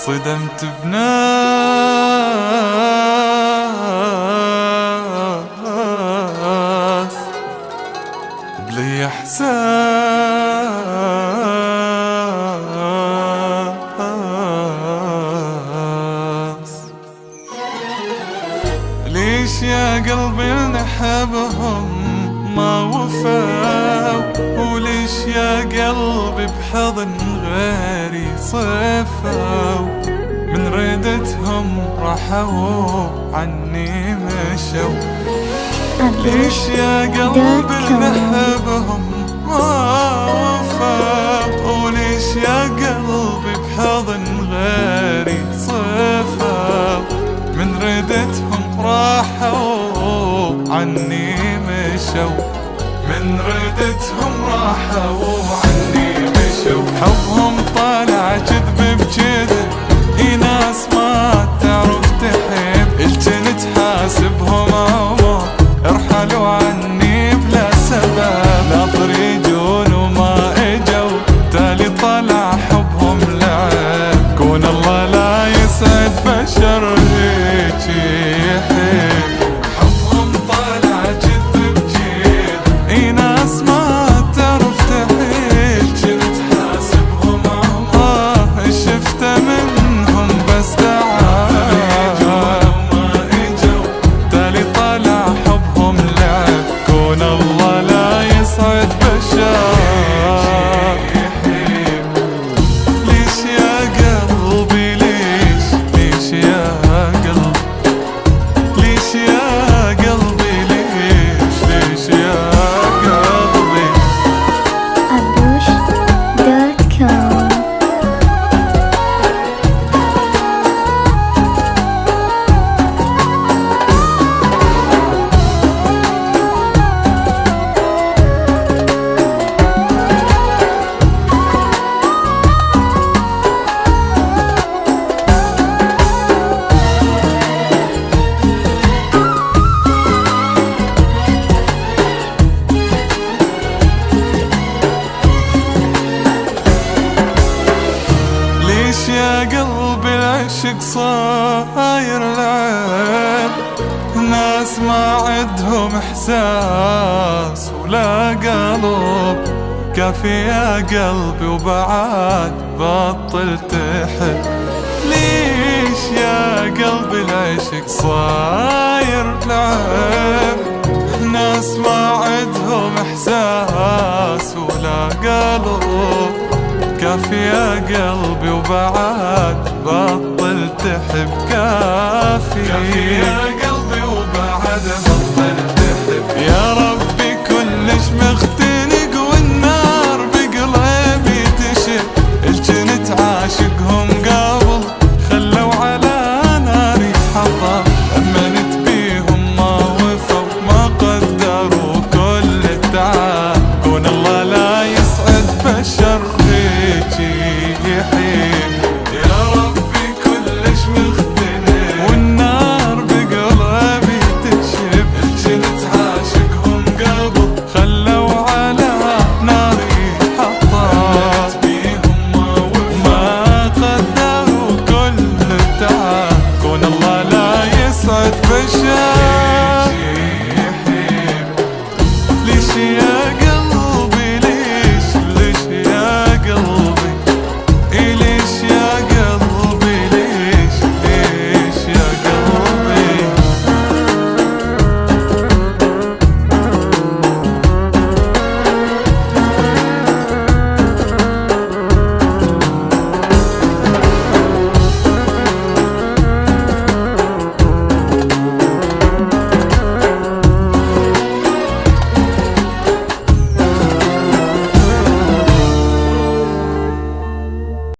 صدمت بناس بلي احساس. ليش يا قلبي نحبهم ما وفاو، وليش يا قلبي بحضن غيري صفاو، من ردتهم راحوا عني مشوا. ليش يا قلبي نحبهم ما وفاو، وليش يا قلبي بحضن غيري صفاو، من ردتهم راحوا عني مشوا، من ردتهم راحوا عني مشوا. حبهم طالع كذب بكذب، اي ناس ما تعرف تحب، الجنت حاسبهم عمر ارحلوا عني بلا سبب، ناطر يجون وما اجوا، تالي طلع حبهم لعب. كون الله لا يسعد بشر هيك يحب، حبهم طالع كذب بكذب، اي ناس ما تعرف تحب، جنت حاسبهم عمر شفت منهم بس تعب، وما اجوا تالي طلع حبهم لعب. كون الله لا يسعد بشر ليش يا قلبي، ليش ليش يا قلبي، ليش يا قلبي، ليش ليش يا قلبي. abush.com. ليش يا قلبي العشق صاير لعب، ناس ما عندهم احساس ولا قلب، كافي يا قلبي وبعد بطل تحب. ليش يا قلبي العشق صاير لعب، ناس ما عندهم احساس ولا قلب، كافي يا قلبي وبعد بطل تحب، كافي يا قلبي وبعد بطل تحب. يا رب